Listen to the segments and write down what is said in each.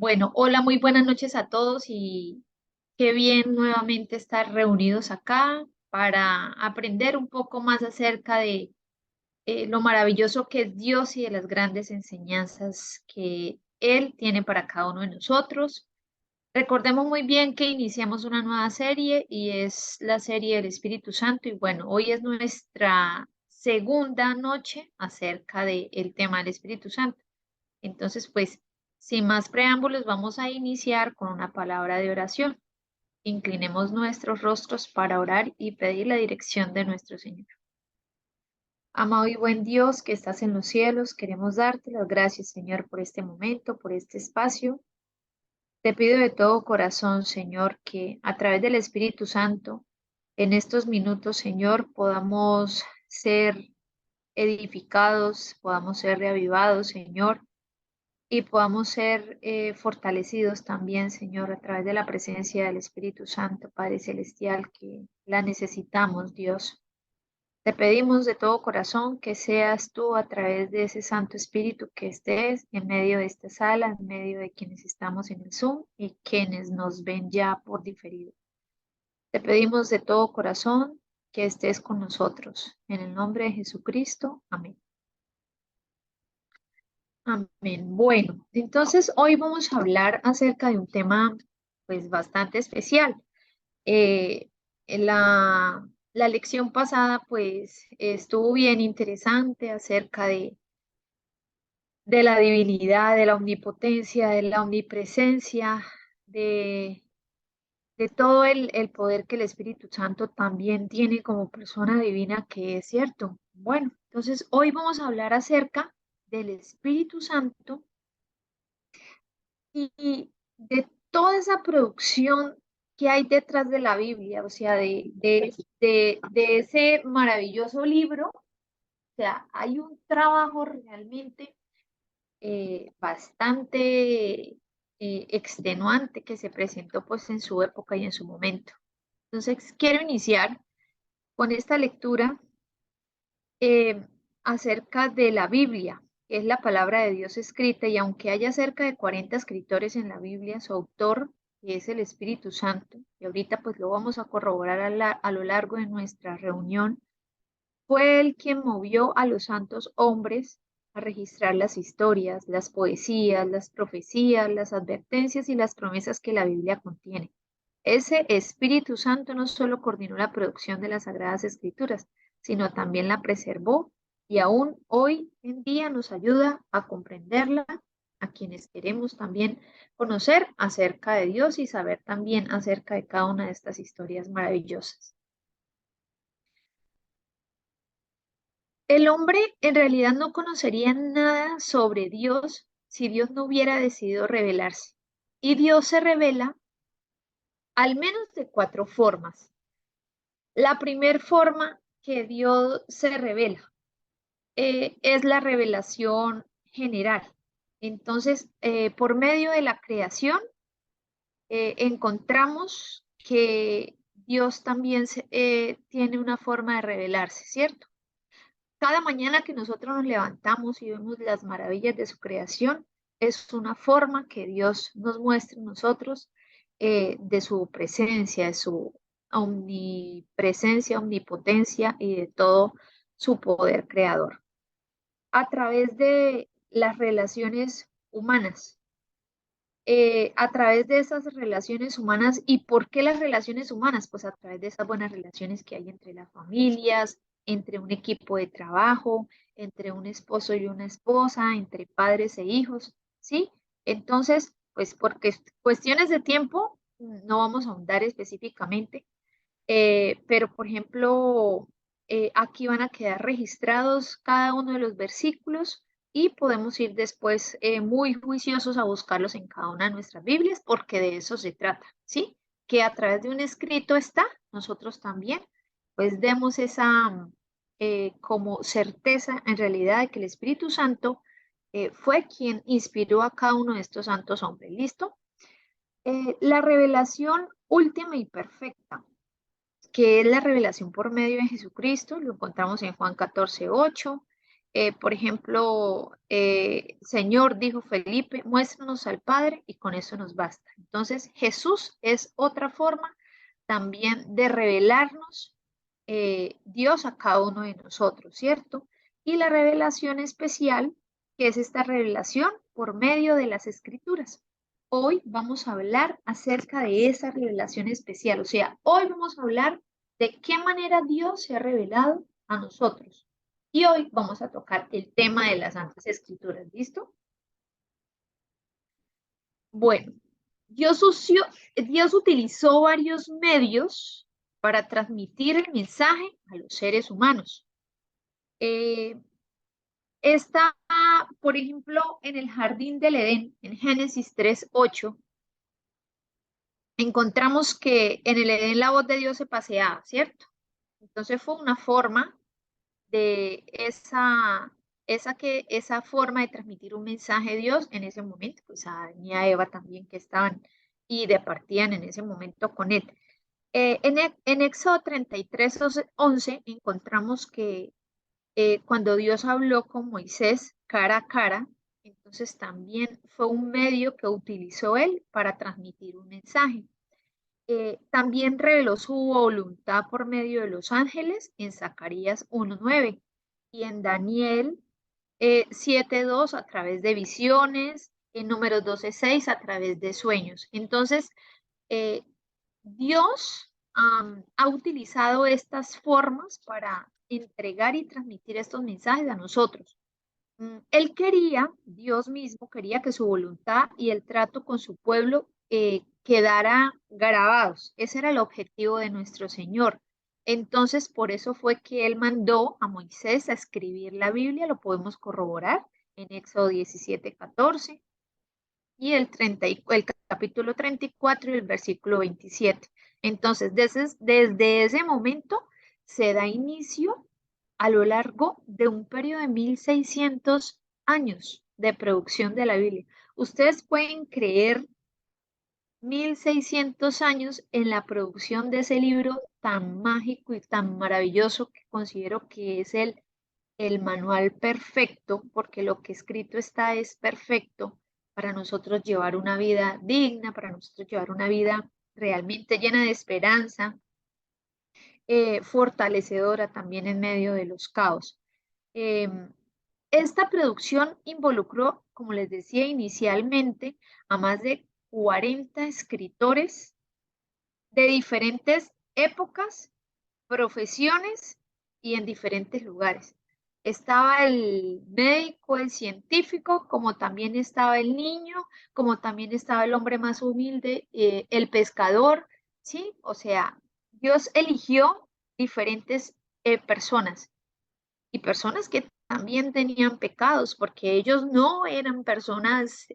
Bueno, hola, muy buenas noches a todos y qué bien nuevamente estar reunidos acá para aprender un poco más acerca de lo maravilloso que es Dios y de las grandes enseñanzas que Él tiene para cada uno de nosotros. Recordemos muy bien que iniciamos una nueva serie y es la serie del Espíritu Santo y bueno, hoy es nuestra segunda noche acerca del tema del Espíritu Santo. Entonces, pues, sin más preámbulos, vamos a iniciar con una palabra de oración. Inclinemos nuestros rostros para orar y pedir la dirección de nuestro Señor. Amado y buen Dios que estás en los cielos, queremos darte las gracias, Señor, por este momento, por este espacio. Te pido de todo corazón, Señor, que a través del Espíritu Santo, en estos minutos, Señor, podamos ser edificados, podamos ser reavivados, Señor, y podamos ser fortalecidos también, Señor, a través de la presencia del Espíritu Santo, Padre Celestial, que la necesitamos, Dios. Te pedimos de todo corazón que seas tú a través de ese Santo Espíritu que estés en medio de esta sala, en medio de quienes estamos en el Zoom y quienes nos ven ya por diferido. Te pedimos de todo corazón que estés con nosotros. En el nombre de Jesucristo. Amén. Amén. Bueno, entonces hoy vamos a hablar acerca de un tema pues bastante especial. Eh, la lección pasada pues estuvo bien interesante acerca de la divinidad, de la omnipotencia, de la omnipresencia, de, de todo el poder que el Espíritu Santo también tiene como persona divina, que es cierto. Bueno, entonces hoy vamos a hablar acerca del Espíritu Santo y de toda esa producción que hay detrás de la Biblia, o sea, de ese maravilloso libro, o sea, hay un trabajo realmente bastante extenuante que se presentó pues en su época y en su momento. Entonces, quiero iniciar con esta lectura eh, acerca de la Biblia, que es la palabra de Dios escrita, y aunque haya cerca de 40 escritores en la Biblia, su autor, que es el Espíritu Santo, y ahorita pues lo vamos a corroborar a lo largo de nuestra reunión, fue él quien movió a los santos hombres a registrar las historias, las poesías, las profecías, las advertencias y las promesas que la Biblia contiene. Ese Espíritu Santo no solo coordinó la producción de las Sagradas Escrituras, sino también la preservó y aún hoy en día nos ayuda a comprenderla, a quienes queremos también conocer acerca de Dios y saber también acerca de cada una de estas historias maravillosas. El hombre en realidad no conocería nada sobre Dios si Dios no hubiera decidido revelarse. Y Dios se revela al menos de cuatro formas. La primera forma que Dios se revela es la revelación general. Entonces, por medio de la creación, encontramos que Dios también tiene una forma de revelarse, ¿cierto? Cada mañana que nosotros nos levantamos y vemos las maravillas de su creación, es una forma que Dios nos muestra a nosotros de su presencia, de su omnipresencia, omnipotencia y de todo su poder creador. A través de las relaciones humanas, a través de esas relaciones humanas. ¿Y por qué las relaciones humanas? Pues a través de esas buenas relaciones que hay entre las familias, entre un equipo de trabajo, entre un esposo y una esposa, entre padres e hijos, ¿sí? Entonces, pues porque cuestiones de tiempo, no vamos a ahondar específicamente, pero por ejemplo, aquí van a quedar registrados cada uno de los versículos y podemos ir después muy juiciosos a buscarlos en cada una de nuestras Biblias, porque de eso se trata, ¿sí? Que a través de un escrito está, nosotros también, pues demos esa como certeza en realidad de que el Espíritu Santo fue quien inspiró a cada uno de estos santos hombres. ¿Listo? La revelación última y perfecta, que es la revelación por medio de Jesucristo, lo encontramos en Juan 14:8, Por ejemplo, Señor, dijo Felipe, muéstranos al Padre y con eso nos basta. Entonces, Jesús es otra forma también de revelarnos Dios a cada uno de nosotros, ¿cierto? Y la revelación especial, que es esta revelación por medio de las Escrituras. Hoy vamos a hablar acerca de esa revelación especial, o sea, hoy vamos a hablar de qué manera Dios se ha revelado a nosotros. Y hoy vamos a tocar el tema de las Santas Escrituras, ¿listo? Bueno, Dios utilizó varios medios para transmitir el mensaje a los seres humanos. Está, por ejemplo, en el jardín del Edén, en Génesis 3:8, encontramos que en el Edén la voz de Dios se paseaba, ¿cierto? Entonces fue una forma de esa forma de transmitir un mensaje de Dios en ese momento, pues a Adán y a Eva también que estaban y departían en ese momento con él. En Éxodo 33:11 encontramos que cuando Dios habló con Moisés cara a cara, entonces también fue un medio que utilizó él para transmitir un mensaje. También reveló su voluntad por medio de los ángeles en Zacarías 1:9 y en Daniel 7:2 a través de visiones, en Números 12:6 a través de sueños. Entonces, eh, Dios ha utilizado estas formas para entregar y transmitir estos mensajes a nosotros. Él quería, Dios mismo quería que su voluntad y el trato con su pueblo quedara grabados. Ese era el objetivo de nuestro Señor. Entonces, por eso fue que Él mandó a Moisés a escribir la Biblia, lo podemos corroborar en Éxodo 17:14 y el capítulo 34 y el versículo 27. Entonces, desde ese momento se da inicio a lo largo de un periodo de 1600 años de producción de la Biblia. Ustedes pueden creer 1600 años en la producción de ese libro tan mágico y tan maravilloso que considero que es el manual perfecto, porque lo que escrito está es perfecto para nosotros llevar una vida digna, para nosotros llevar una vida realmente llena de esperanza, fortalecedora también en medio de los caos. Em, Esta producción involucró, como les decía inicialmente, a más de 40 escritores de diferentes épocas, profesiones y en diferentes lugares. Estaba el médico, el científico, como también estaba el niño, como también estaba el hombre más humilde, el pescador, ¿sí? O sea, Dios eligió diferentes personas y personas que también tenían pecados, porque ellos no eran personas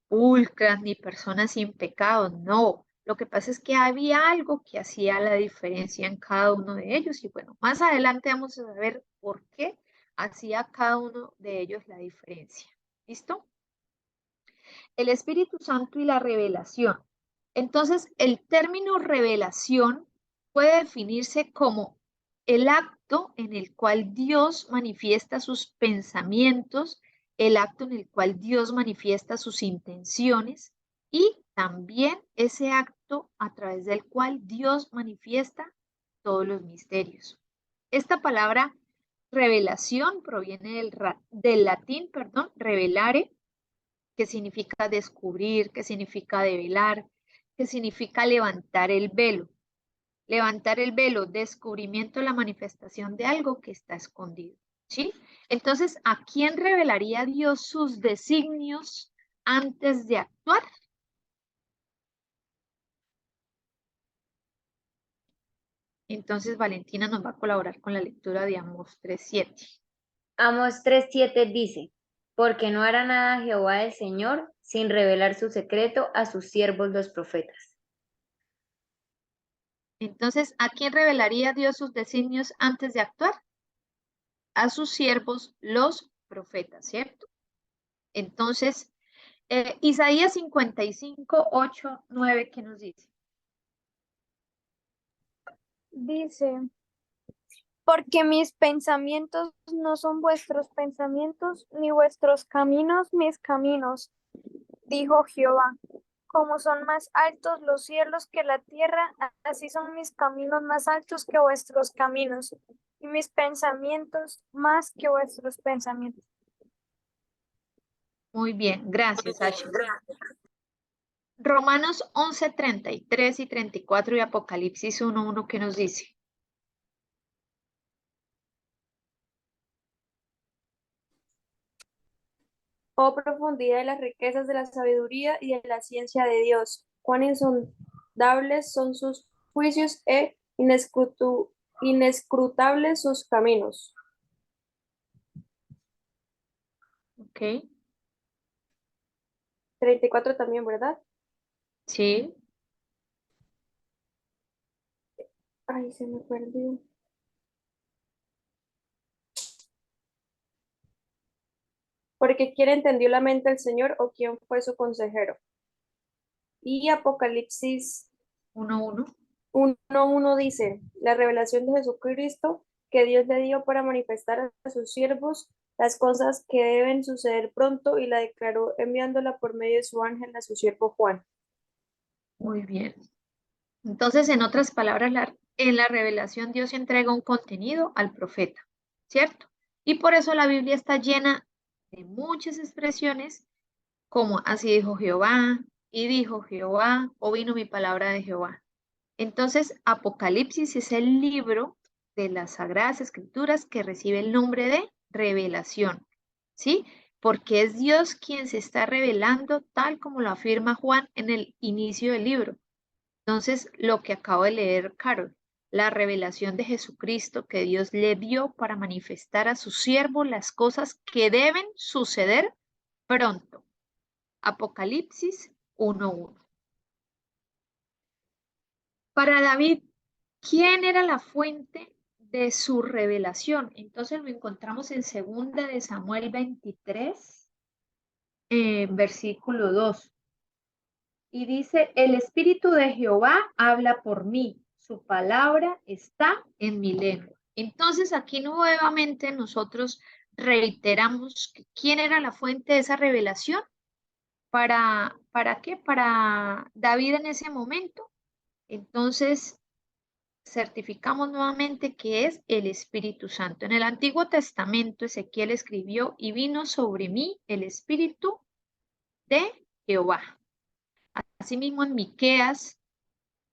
pulcras ni personas sin pecado, no. Lo que pasa es que había algo que hacía la diferencia en cada uno de ellos y bueno, más adelante vamos a ver por qué hacía cada uno de ellos la diferencia. ¿Listo? El Espíritu Santo y la revelación. Entonces, el término revelación puede definirse como el acto en el cual Dios manifiesta sus pensamientos, el acto en el cual Dios manifiesta sus intenciones y también ese acto a través del cual Dios manifiesta todos los misterios. Esta palabra revelación proviene del latín, perdón, revelare, que significa descubrir, que significa develar, que significa levantar el velo. Levantar el velo, descubrimiento, la manifestación de algo que está escondido. ¿Sí? Entonces, ¿a quién revelaría Dios sus designios antes de actuar? Entonces, Valentina nos va a colaborar con la lectura de Amós 3:7. Amos 3:7 dice, porque no hará nada Jehová el Señor sin revelar su secreto a sus siervos los profetas. Entonces, ¿a quién revelaría Dios sus designios antes de actuar? A sus siervos, los profetas, ¿cierto? Entonces, Isaías 55:8-9, ¿qué nos dice? Dice, Porque mis pensamientos no son vuestros pensamientos, ni vuestros caminos mis caminos, dijo Jehová. Como son más altos los cielos que la tierra, así son mis caminos más altos que vuestros caminos, y mis pensamientos más que vuestros pensamientos. Muy bien, gracias, Ashley. Romanos 11, 33 y 34 y Apocalipsis 1:1, ¿qué nos dice? Oh profundidad de las riquezas de la sabiduría y de la ciencia de Dios, cuán insondables son sus juicios e inescrutables sus caminos. Ok, 34 también, ¿verdad? sí, Ay, se me perdió. Porque ¿quién entendió la mente del Señor o quién fue su consejero? Y Apocalipsis 1:1. 1:1 dice, la revelación de Jesucristo que Dios le dio para manifestar a sus siervos las cosas que deben suceder pronto y la declaró enviándola por medio de su ángel a su siervo Juan. Muy bien. Entonces, en otras palabras, en la revelación Dios entrega un contenido al profeta, ¿cierto? Y por eso la Biblia está llena de muchas expresiones como así dijo Jehová, y dijo Jehová, o vino mi palabra de Jehová. Entonces, Apocalipsis es el libro de las Sagradas Escrituras que recibe el nombre de revelación, ¿sí? Porque es Dios quien se está revelando tal como lo afirma Juan en el inicio del libro. Entonces, lo que acabo de leer, Carol, la revelación de Jesucristo que Dios le dio para manifestar a su siervo las cosas que deben suceder pronto. Apocalipsis 1:1. Para David, ¿quién era la fuente de su revelación? Entonces lo encontramos en 2 de Samuel 23, versículo 2. Y dice, el Espíritu de Jehová habla por mí, su palabra está en mi lengua. Entonces aquí nuevamente nosotros reiteramos quién era la fuente de esa revelación. ¿Para qué? Para David en ese momento. Entonces certificamos nuevamente que es el Espíritu Santo. En el Antiguo Testamento Ezequiel escribió, y vino sobre mí el Espíritu de Jehová. Asimismo en Miqueas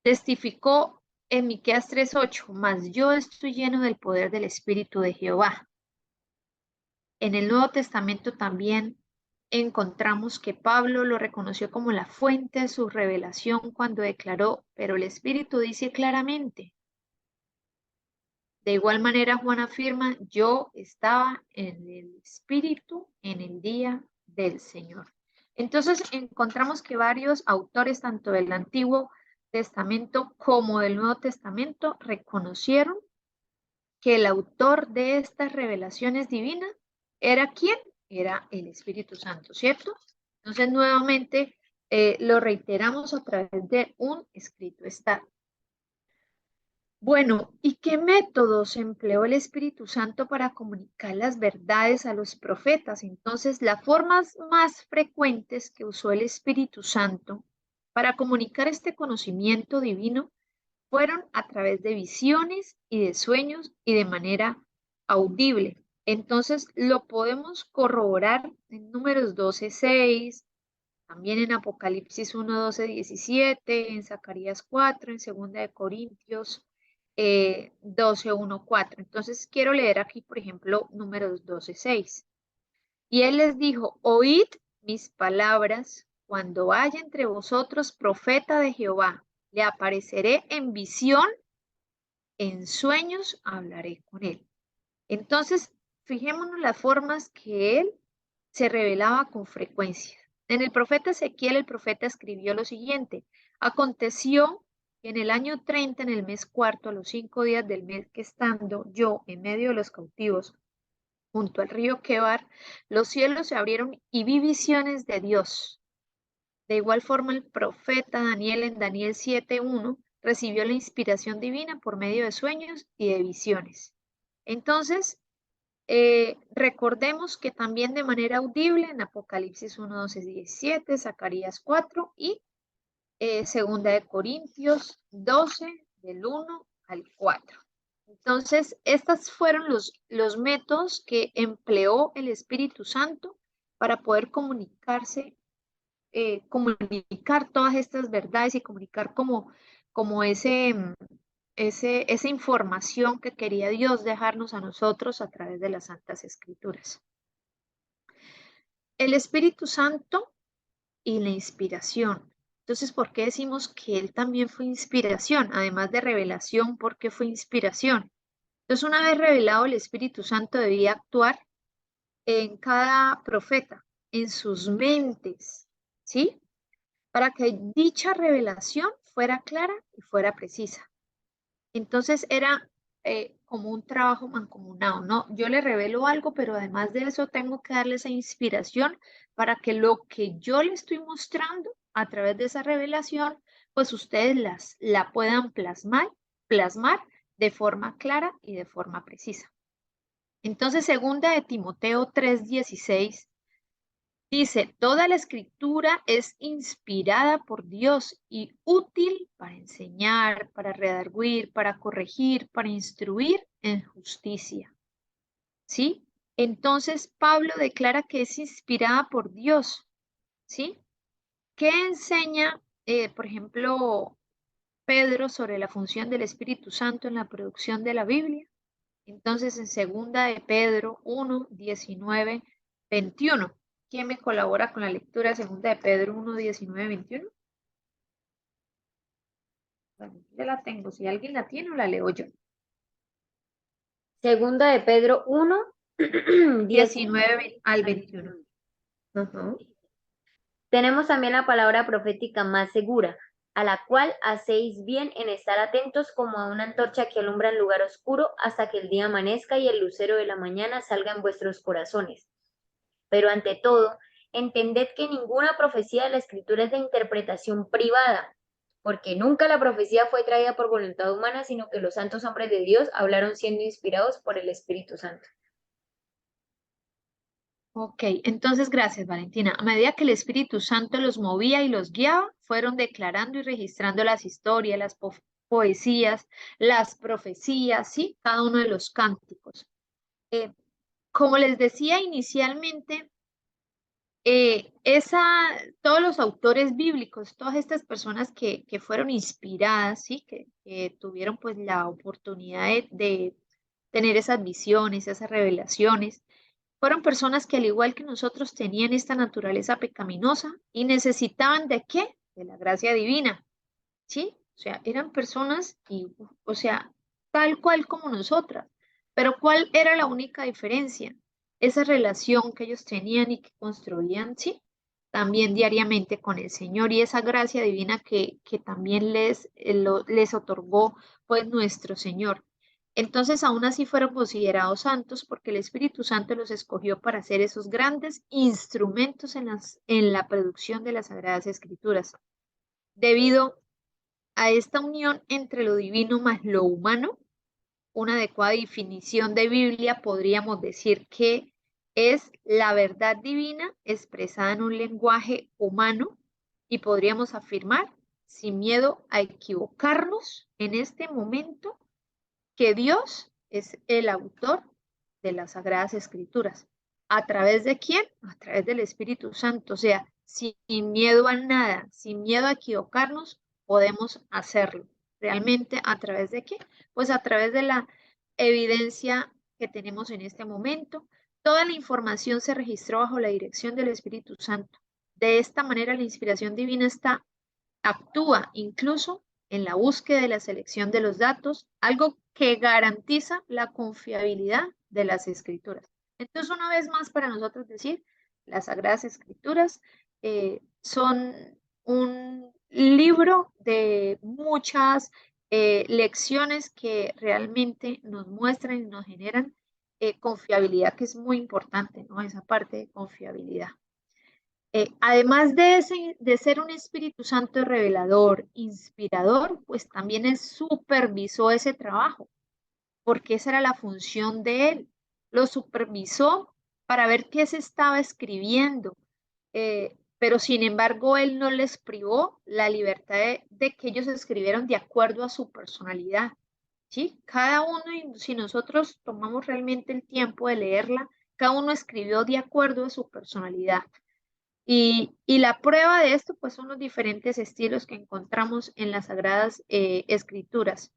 testificó en Miqueas 3:8, mas yo estoy lleno del poder del Espíritu de Jehová. En el Nuevo Testamento también encontramos que Pablo lo reconoció como la fuente de su revelación cuando declaró, pero el Espíritu dice claramente. De igual manera, Juan afirma, yo estaba en el Espíritu en el día del Señor. Entonces, encontramos que varios autores, tanto del Antiguo Testamento como del Nuevo Testamento, reconocieron que el autor de estas revelaciones divinas era ¿quién? Era el Espíritu Santo, ¿cierto? Entonces, nuevamente, lo reiteramos a través de un escrito. Está bueno, ¿y qué métodos empleó el Espíritu Santo para comunicar las verdades a los profetas? Entonces, las formas más frecuentes que usó el Espíritu Santo para comunicar este conocimiento divino fueron a través de visiones y de sueños y de manera audible. Entonces, lo podemos corroborar en Números 12:6, también en Apocalipsis 1:12-17, en Zacarías 4, en 2 de Corintios 12:1-4. Entonces quiero leer aquí, por ejemplo, Números 12:6. Y él les dijo, oíd mis palabras, cuando haya entre vosotros profeta de Jehová, le apareceré en visión, en sueños hablaré con él. Entonces, fijémonos las formas que él se revelaba con frecuencia. En el profeta Ezequiel, el profeta escribió lo siguiente: aconteció que en el año 30, en el mes cuarto, a los 5 días del mes, que estando yo en medio de los cautivos, junto al río Quebar, los cielos se abrieron y vi visiones de Dios. De igual forma, el profeta Daniel en Daniel 7:1 recibió la inspiración divina por medio de sueños y de visiones. Entonces, recordemos que también de manera audible en Apocalipsis 1, 12, 17, Zacarías 4 y Segunda de Corintios 12, del 1 al 4. Entonces, estos fueron los métodos que empleó el Espíritu Santo para poder comunicar todas estas verdades y comunicar como esa información que quería Dios dejarnos a nosotros a través de las Santas Escrituras. El Espíritu Santo y la inspiración. Entonces, ¿por qué decimos que él también fue inspiración? Además de revelación, ¿por qué fue inspiración? Entonces, una vez revelado, el Espíritu Santo debía actuar en cada profeta, en sus mentes, ¿sí? Para que dicha revelación fuera clara y fuera precisa. Entonces, era como un trabajo mancomunado, ¿no? Yo le revelo algo, pero además de eso tengo que darle esa inspiración para que lo que yo le estoy mostrando a través de esa revelación, pues ustedes la puedan plasmar de forma clara y de forma precisa. Entonces, segunda de Timoteo 3:16 dice, toda la escritura es inspirada por Dios y útil para enseñar, para redarguir, para corregir, para instruir en justicia. ¿Sí? Entonces, Pablo declara que es inspirada por Dios. ¿Sí? ¿Qué enseña, por ejemplo, Pedro sobre la función del Espíritu Santo en la producción de la Biblia? Entonces, en segunda de Pedro 1, 19, 21. ¿Quién me colabora con la lectura de segunda de Pedro 1, 19, 21? Bueno, ya la tengo. Si alguien la tiene, la leo yo. Segunda de Pedro 1, 19 al 21. Ajá. Tenemos también la palabra profética más segura, a la cual hacéis bien en estar atentos como a una antorcha que alumbra en lugar oscuro hasta que el día amanezca y el lucero de la mañana salga en vuestros corazones. Pero ante todo, entended que ninguna profecía de la Escritura es de interpretación privada, porque nunca la profecía fue traída por voluntad humana, sino que los santos hombres de Dios hablaron siendo inspirados por el Espíritu Santo. Ok, entonces gracias, Valentina. A medida que el Espíritu Santo los movía y los guiaba, fueron declarando y registrando las historias, las poesías, las profecías, ¿sí? Cada uno de los cánticos. Como les decía inicialmente, todos los autores bíblicos, todas estas personas que fueron inspiradas, ¿sí? Que tuvieron pues la oportunidad de tener esas visiones, esas revelaciones, fueron personas que al igual que nosotros tenían esta naturaleza pecaminosa y necesitaban ¿de qué? De la gracia divina, ¿sí? O sea, eran personas o sea, tal cual como nosotras. Pero ¿cuál era la única diferencia? Esa relación que ellos tenían y que construían, ¿sí? También diariamente con el Señor y esa gracia divina que también les otorgó pues nuestro Señor. Entonces aún así fueron considerados santos porque el Espíritu Santo los escogió para ser esos grandes instrumentos en la producción de las Sagradas Escrituras. Debido a esta unión entre lo divino más lo humano, una adecuada definición de Biblia podríamos decir que es la verdad divina expresada en un lenguaje humano y podríamos afirmar, sin miedo a equivocarnos en este momento, que Dios es el autor de las Sagradas Escrituras. ¿A través de quién? A través del Espíritu Santo. O sea, sin miedo a nada, sin miedo a equivocarnos, podemos hacerlo. ¿Realmente a través de qué? Pues a través de la evidencia que tenemos en este momento. Toda la información se registró bajo la dirección del Espíritu Santo. De esta manera, la inspiración divina actúa incluso en la búsqueda y la selección de los datos, algo que garantiza la confiabilidad de las escrituras. Entonces, una vez más, para nosotros decir, las Sagradas Escrituras son un libro de muchas lecciones que realmente nos muestran y nos generan confiabilidad, que es muy importante, ¿no? Esa parte de confiabilidad. Además de ser un Espíritu Santo revelador, inspirador, pues también supervisó ese trabajo, porque esa era la función de él. Lo supervisó para ver qué se estaba escribiendo, pero sin embargo él no les privó la libertad de que ellos escribieran de acuerdo a su personalidad. ¿Sí? Cada uno, y si nosotros tomamos realmente el tiempo de leerla, cada uno escribió de acuerdo a su personalidad. Y la prueba de esto, pues, son los diferentes estilos que encontramos en las Sagradas Escrituras.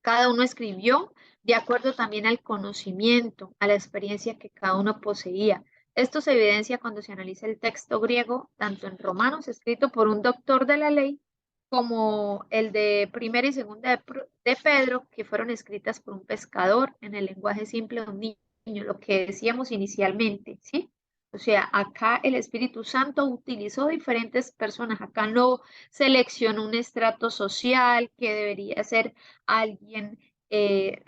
Cada uno escribió de acuerdo también al conocimiento, a la experiencia que cada uno poseía. Esto se evidencia cuando se analiza el texto griego, tanto en Romanos, escrito por un doctor de la ley, como el de Primera y Segunda de Pedro, que fueron escritas por un pescador en el lenguaje simple de un niño, lo que decíamos inicialmente, ¿sí? O sea, acá el Espíritu Santo utilizó diferentes personas, acá no seleccionó un estrato social que debería ser alguien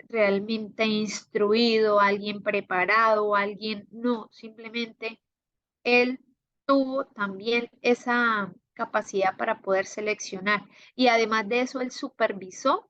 realmente instruido, alguien preparado, alguien, no, simplemente él tuvo también esa capacidad para poder seleccionar. Y además de eso, él supervisó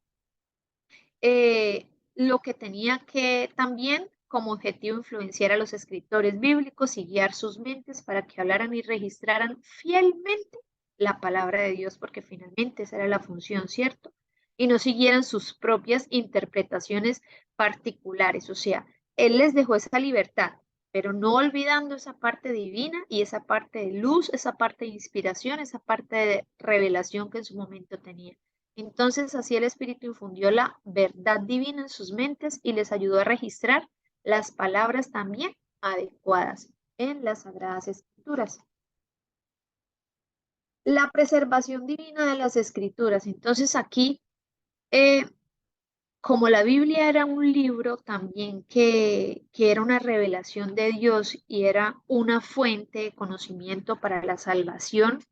lo que tenía que también como objetivo influenciar a los escritores bíblicos y guiar sus mentes para que hablaran y registraran fielmente la palabra de Dios, porque finalmente esa era la función, ¿cierto? Y no siguieran sus propias interpretaciones particulares. O sea, Él les dejó esa libertad, pero no olvidando esa parte divina y esa parte de luz, esa parte de inspiración, esa parte de revelación que en su momento tenía. Entonces así el Espíritu infundió la verdad divina en sus mentes y les ayudó a registrar las palabras también adecuadas en las Sagradas Escrituras. La preservación divina de las Escrituras. Entonces aquí, como la Biblia era un libro también que era una revelación de Dios y era una fuente de conocimiento para la salvación,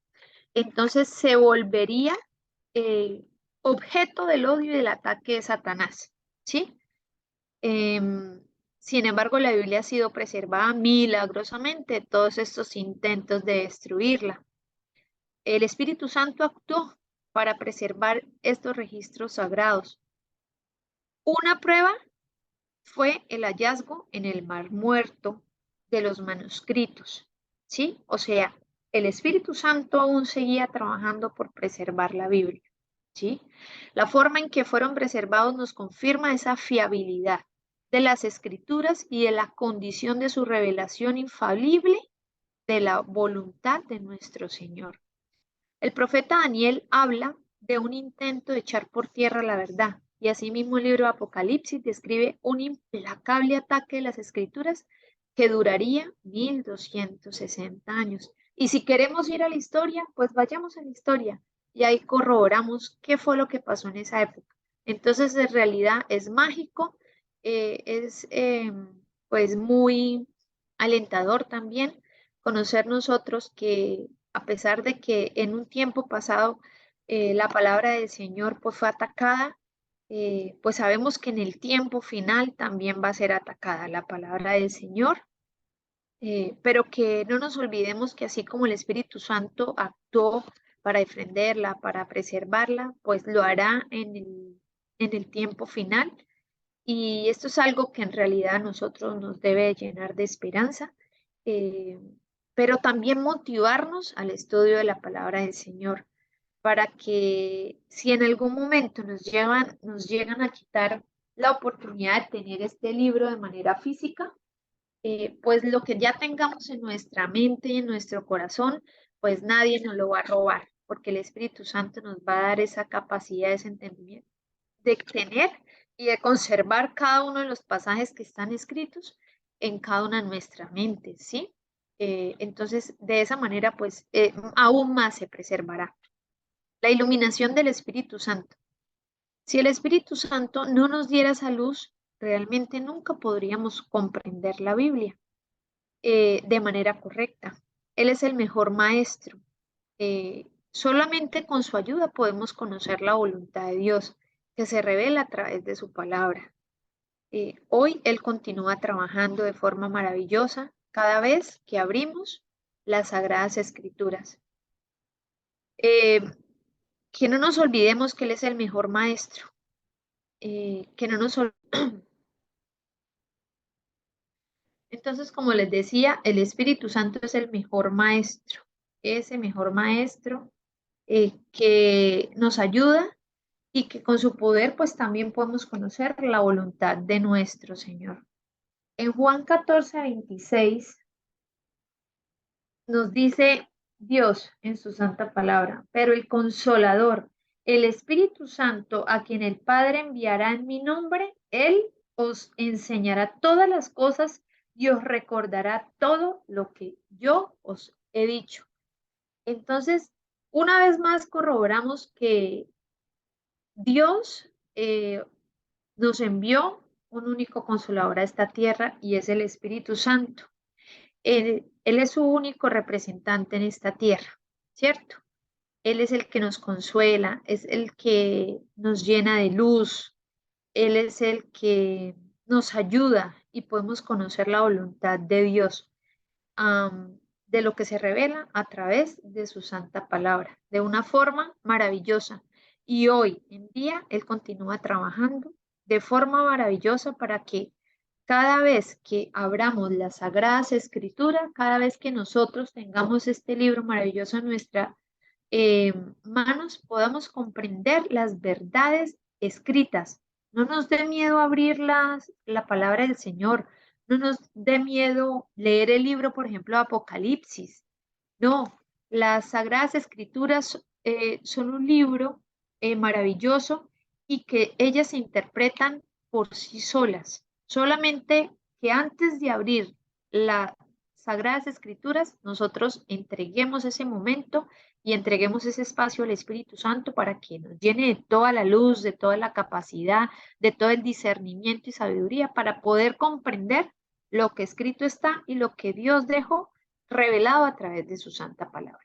entonces se volvería eh, objeto del odio y del ataque de Satanás, ¿sí? Em, Sin embargo, la Biblia ha sido preservada milagrosamente de todos estos intentos de destruirla. El Espíritu Santo actuó para preservar estos registros sagrados. Una prueba fue el hallazgo en el Mar Muerto de los manuscritos, ¿sí? O sea, el Espíritu Santo aún seguía trabajando por preservar la Biblia, ¿sí? La forma en que fueron preservados nos confirma esa fiabilidad de las Escrituras y de la condición de su revelación infalible de la voluntad de nuestro Señor. El profeta Daniel habla de un intento de echar por tierra la verdad, y asimismo el libro de Apocalipsis describe un implacable ataque de las Escrituras que duraría 1260 años. Y si queremos ir a la historia, pues vayamos a la historia y ahí corroboramos qué fue lo que pasó en esa época. Entonces, en realidad es mágico, es pues muy alentador también conocer nosotros que a pesar de que en un tiempo pasado la palabra del Señor pues fue atacada, pues sabemos que en el tiempo final también va a ser atacada la palabra del Señor, pero que no nos olvidemos que así como el Espíritu Santo actuó para defenderla, para preservarla, pues lo hará en el tiempo final. Y esto es algo que en realidad a nosotros nos debe llenar de esperanza, eh, pero también motivarnos al estudio de la palabra del Señor, para que si en algún momento nos llegan a quitar la oportunidad de tener este libro de manera física, pues lo que ya tengamos en nuestra mente y en nuestro corazón, pues nadie nos lo va a robar, porque el Espíritu Santo nos va a dar esa capacidad, ese entendimiento de tener y de conservar cada uno de los pasajes que están escritos en cada una de nuestras mentes, ¿sí? Entonces, de esa manera, pues, aún más se preservará. La iluminación del Espíritu Santo. Si el Espíritu Santo no nos diera esa luz, realmente nunca podríamos comprender la Biblia de manera correcta. Él es el mejor maestro. Solamente con su ayuda podemos conocer la voluntad de Dios, que se revela a través de su palabra. Hoy Él continúa trabajando de forma maravillosa cada vez que abrimos las Sagradas Escrituras. Que no nos olvidemos que Él es el mejor maestro. que no nos... Entonces, como les decía, el Espíritu Santo es el mejor maestro, ese mejor maestro que nos ayuda y que con su poder pues también podemos conocer la voluntad de nuestro Señor. En Juan 14:26 nos dice Dios en su santa palabra, pero el Consolador, el Espíritu Santo, a quien el Padre enviará en mi nombre, Él os enseñará todas las cosas y os recordará todo lo que yo os he dicho. Entonces, una vez más corroboramos que Dios nos envió un único consolador a esta tierra y es el Espíritu Santo. Él es su único representante en esta tierra, ¿cierto? Él es el que nos consuela, es el que nos llena de luz, Él es el que nos ayuda y podemos conocer la voluntad de Dios, de lo que se revela a través de su santa palabra, de una forma maravillosa. Y hoy en día Él continúa trabajando de forma maravillosa para que cada vez que abramos las Sagradas Escrituras, cada vez que nosotros tengamos este libro maravilloso en nuestras manos, podamos comprender las verdades escritas. No nos dé miedo abrir la palabra del Señor. No nos dé miedo leer el libro, por ejemplo, Apocalipsis. No, las Sagradas Escrituras son un libro maravilloso y que ellas se interpretan por sí solas. Solamente que antes de abrir las Sagradas Escrituras, nosotros entreguemos ese momento y entreguemos ese espacio al Espíritu Santo para que nos llene de toda la luz, de toda la capacidad, de todo el discernimiento y sabiduría para poder comprender lo que escrito está y lo que Dios dejó revelado a través de su santa palabra.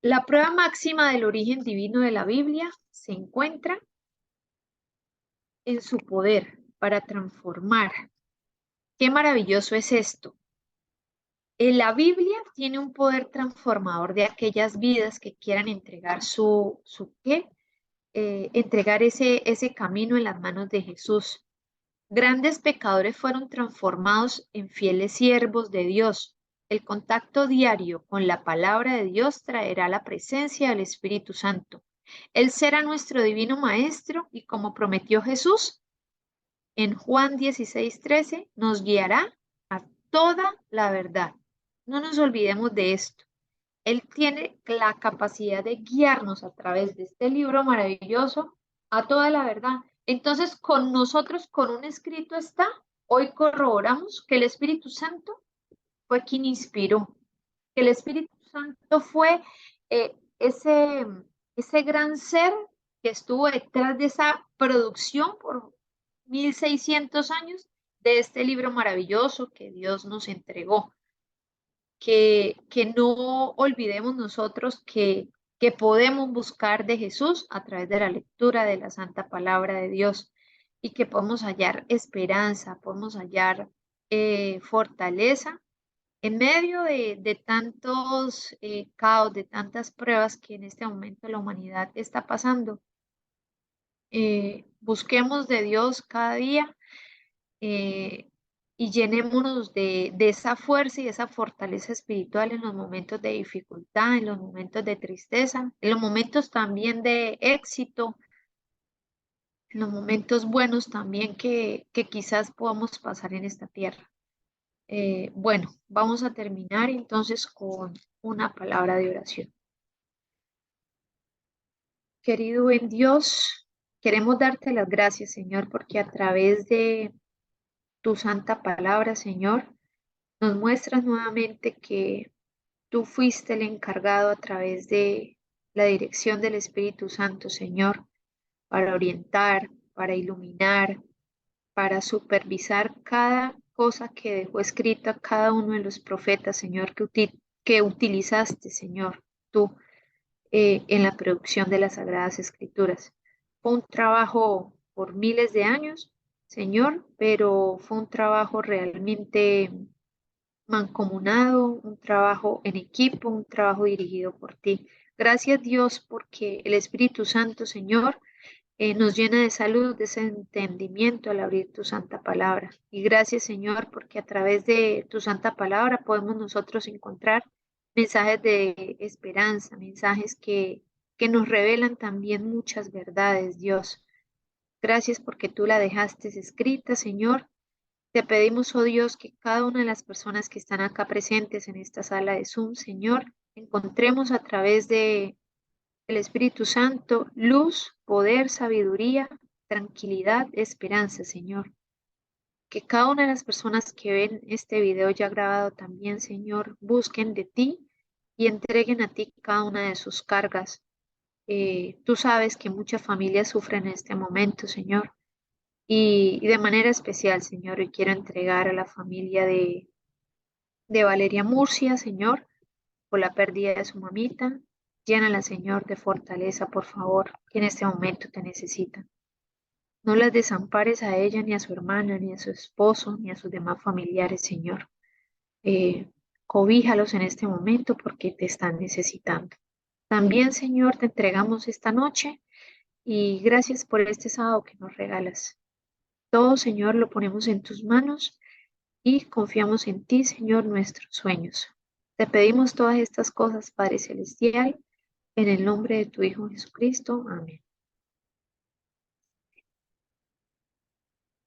La prueba máxima del origen divino de la Biblia se encuentra en su poder para transformar. Qué maravilloso es esto. La Biblia tiene un poder transformador de aquellas vidas que quieran entregar entregar ese camino en las manos de Jesús. Grandes pecadores fueron transformados en fieles siervos de Dios. El contacto diario con la palabra de Dios traerá la presencia del Espíritu Santo. Él será nuestro divino maestro y como prometió Jesús, en Juan 16:13 nos guiará a toda la verdad. No nos olvidemos de esto. Él tiene la capacidad de guiarnos a través de este libro maravilloso a toda la verdad. Entonces, con nosotros, con un escrito está, hoy corroboramos que el Espíritu Santo fue quien inspiró, que el Espíritu Santo fue ese gran ser que estuvo detrás de esa producción por 1600 años de este libro maravilloso que Dios nos entregó. Que no olvidemos nosotros que podemos buscar de Jesús a través de la lectura de la Santa Palabra de Dios y que podemos hallar esperanza, podemos hallar fortaleza en medio de tantos caos, de tantas pruebas que en este momento la humanidad está pasando. Busquemos de Dios cada día eh, y llenémonos de esa fuerza y esa fortaleza espiritual en los momentos de dificultad, en los momentos de tristeza, en los momentos también de éxito, en los momentos buenos también que quizás podamos pasar en esta tierra. Bueno, vamos a terminar entonces con una palabra de oración. Querido buen Dios, queremos darte las gracias, Señor, porque a través de tu santa palabra, Señor, nos muestras nuevamente que tú fuiste el encargado a través de la dirección del Espíritu Santo, Señor, para orientar, para iluminar, para supervisar cada cosa que dejó escrita cada uno de los profetas, Señor, que utilizaste, Señor, tú en la producción de las Sagradas Escrituras. Fue un trabajo por miles de años, Señor, pero fue un trabajo realmente mancomunado, un trabajo en equipo, un trabajo dirigido por ti. Gracias Dios porque el Espíritu Santo, Señor, nos llena de salud, de ese entendimiento al abrir tu santa palabra. Y gracias, Señor, porque a través de tu santa palabra podemos nosotros encontrar mensajes de esperanza, mensajes que nos revelan también muchas verdades, Dios. Gracias porque tú la dejaste escrita, Señor. Te pedimos, oh Dios, que cada una de las personas que están acá presentes en esta sala de Zoom, Señor, encontremos a través de el Espíritu Santo, luz, poder, sabiduría, tranquilidad, esperanza, Señor. Que cada una de las personas que ven este video ya grabado también, Señor, busquen de ti y entreguen a ti cada una de sus cargas. Tú sabes que muchas familias sufren en este momento, Señor. Y de manera especial, Señor, hoy quiero entregar a la familia de Valeria Murcia, Señor, por la pérdida de su mamita. Llénala, Señor, de fortaleza, por favor, que en este momento te necesitan. No las desampares a ella, ni a su hermana, ni a su esposo, ni a sus demás familiares, Señor. Cobíjalos en este momento porque te están necesitando. También, Señor, te entregamos esta noche y gracias por este sábado que nos regalas. Todo, Señor, lo ponemos en tus manos y confiamos en ti, Señor, nuestros sueños. Te pedimos todas estas cosas, Padre Celestial, en el nombre de tu Hijo Jesucristo. Amén.